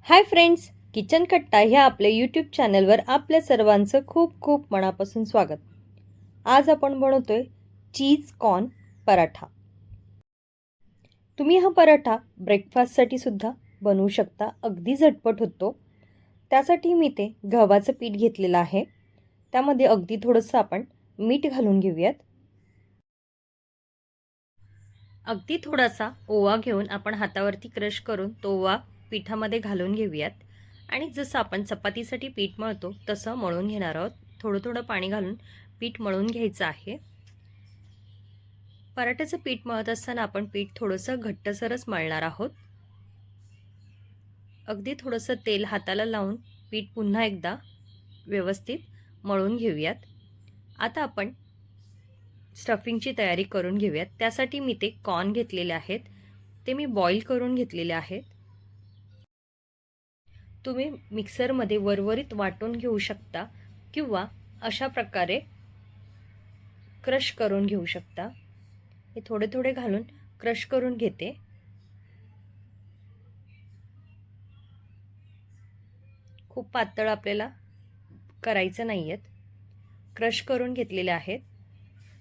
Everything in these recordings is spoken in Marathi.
हाय फ्रेंड्स, किचन कट्टा ह्या आपल्या यूट्यूब चॅनलवर आपल्या सर्वांचं खूप खूप मनापासून स्वागत. आज आपण बनवतोय चीज कॉर्न पराठा. तुम्ही हा पराठा ब्रेकफास्टसाठी सुद्धा बनवू शकता. अगदी झटपट होतो. त्यासाठी मी ते गव्हाचं पीठ घेतलेलं आहे. त्यामध्ये अगदी थोडंसं आपण मीठ घालून घेऊयात. अगदी थोडासा ओवा घेऊन आपण हातावरती क्रश करून तो ओवा पिठामध्ये घालून घेऊयात आणि जसं आपण चपातीसाठी पीठ मळतो तसं मळून घेणार आहोत. थोडं थोडं पाणी घालून पीठ मळून घ्यायचं आहे. पराठ्याचं पीठ मळत असताना आपण पीठ थोडंसं घट्टसरच मळणार आहोत. अगदी थोडंसं तेल हाताला लावून पीठ पुन्हा एकदा व्यवस्थित मळून घेऊयात. आता आपण स्टफिंगची तयारी करून घेऊयात. त्यासाठी मी ते कॉर्न घेतलेले आहेत. ते मी बॉईल करून घेतलेले आहेत. तुम्ही मिक्सरमध्ये वरवरीत वाटून घेऊ शकता किंवा अशा प्रकारे क्रश करून घेऊ शकता. हे थोडे थोडे घालून क्रश करून घेते. खूप पातळ आपल्याला करायचं नाही आहेत. क्रश करून घेतलेले आहेत.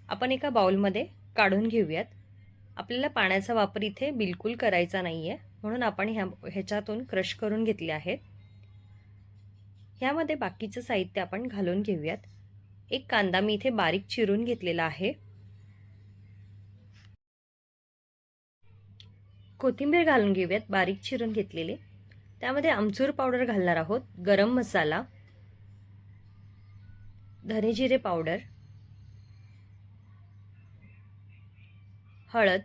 आपण एका बाउलमध्ये काढून घेऊयात. आपल्याला पाण्याचा वापर इथे बिलकुल करायचा नाही आहे, म्हणून आपण ह्याच्यातून क्रश करून घेतले आहेत. ह्यामध्ये बाकीचं साहित्य आपण घालून घेऊयात. एक कांदा मी इथे बारीक चिरून घेतलेला आहे. कोथिंबीर घालून घेऊयात बारीक चिरून घेतलेले. त्यामध्ये आमचूर पावडर घालणार आहोत, गरम मसाला, धने जिरे पावडर, हळद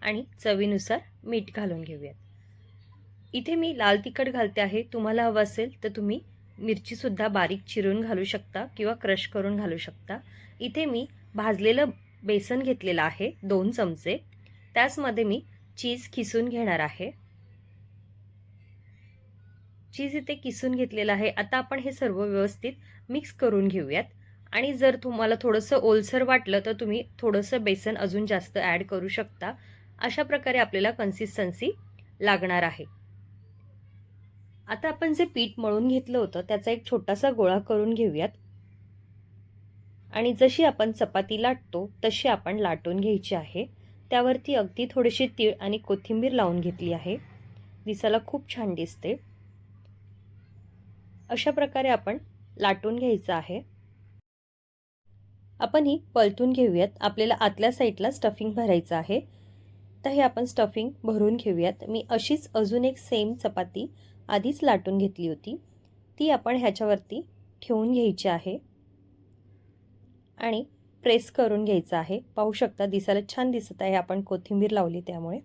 आणि चवीनुसार मीठ घालून घेऊयात. इथे मी लाल तिखट घालते आहे. तुम्हाला हवं असेल तर तुम्ही मिरची सुद्धा बारीक चिरून घालू शकता किंवा क्रश करून घालू शकता. इथे मी भाजलेलं बेसन घेतलेलं आहे 2 चमचे. त्याचमध्ये मी चीज किसून घेणार आहे. चीज इथे किसून घेतलेलं आहे. आता आपण हे सर्व व्यवस्थित मिक्स करून घेऊयात आणि जर तुम्हाला थोडंसं ओलसर वाटलं तर तुम्ही थोडंसं बेसन अजून जास्त ॲड करू शकता. अशा प्रकारे आपल्याला कन्सिस्टन्सी लागणार आहे. आता आपण जे पीठ मळून घेतलं होतं त्याचा एक छोटासा गोळा करून घेऊयात आणि जशी आपण चपाती लाटतो तशी आपण लाटून घ्यायची आहे. त्यावरती अगदी थोडीशी तीळ आणि कोथिंबीर लावून घेतली आहे. दिसायला खूप छान दिसते. अशा प्रकारे आपण लाटून घ्यायचं आहे. आपण ही पलटून घेऊयात. आपल्याला आतल्या साईडला स्टफिंग भरायचं आहे. तर हे आपण स्टफिंग भरून घेऊयात. मी अशीच अजून एक सेम चपाती आधीच लाटून घेतली होती. ती आपण ह्याच्यावरती ठेवून घ्यायची आहे आणि प्रेस करून घ्यायचं आहे. पाहू शकता दिसायला छान दिसत आहे. आपण कोथिंबीर लावली त्यामुळे.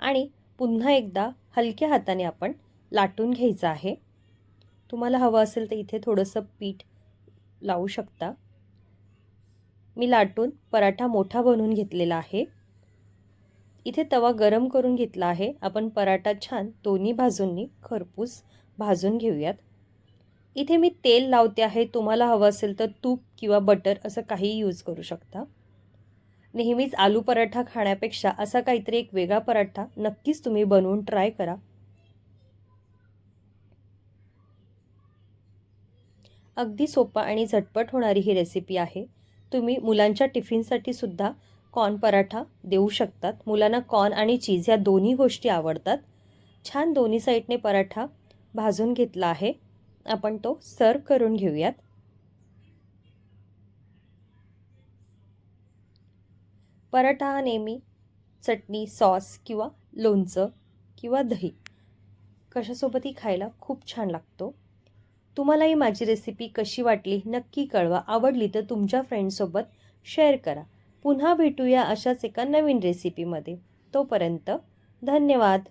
आणि पुन्हा एकदा हलक्या हाताने आपण लाटून घ्यायचं आहे. तुम्हाला हवं असेल तर इथे थोडंसं पीठ लावू शकता. मी लाटून पराठा मोठा बनवून घेतलेला आहे. इथे तवा गरम करून घेतला आहे. आपण पराठा छान दोन्ही बाजूंनी खरपूस भाजून घेऊयात. इथे मी तेल लावते आहे. तुम्हाला हवं असेल तर तूप किंवा बटर असं काही यूज करू शकता. नेहमीच आलू पराठा खाण्यापेक्षा असा काहीतरी एक वेगळा पराठा नक्कीच तुम्ही बनवून ट्राय करा. अगदी सोपा आणि झटपट होणारी ही रेसिपी आहे. तुम्ही मुलांच्या टिफिनसाठी सुद्धा कॉर्न पराठा देऊ शकतात. मुलांना कॉर्न आणि चीज या दोन्ही गोष्टी आवडतात. छान दोन्ही साईडने पराठा भाजून घेतला आहे. आपण तो सर्व करून घेऊयात. पराठा हा नेहमी चटणी, सॉस किंवा लोणचं किंवा दही कशासोबतही खायला खूप छान लागतो. तुम्हालाही माझी रेसिपी कशी वाटली नक्की कळवा. आवडली तर तुमच्या फ्रेंड्ससोबत शेअर करा. पुन्हा भेटूया अशाच एका नवीन रेसिपीमध्ये. तोपर्यंत धन्यवाद.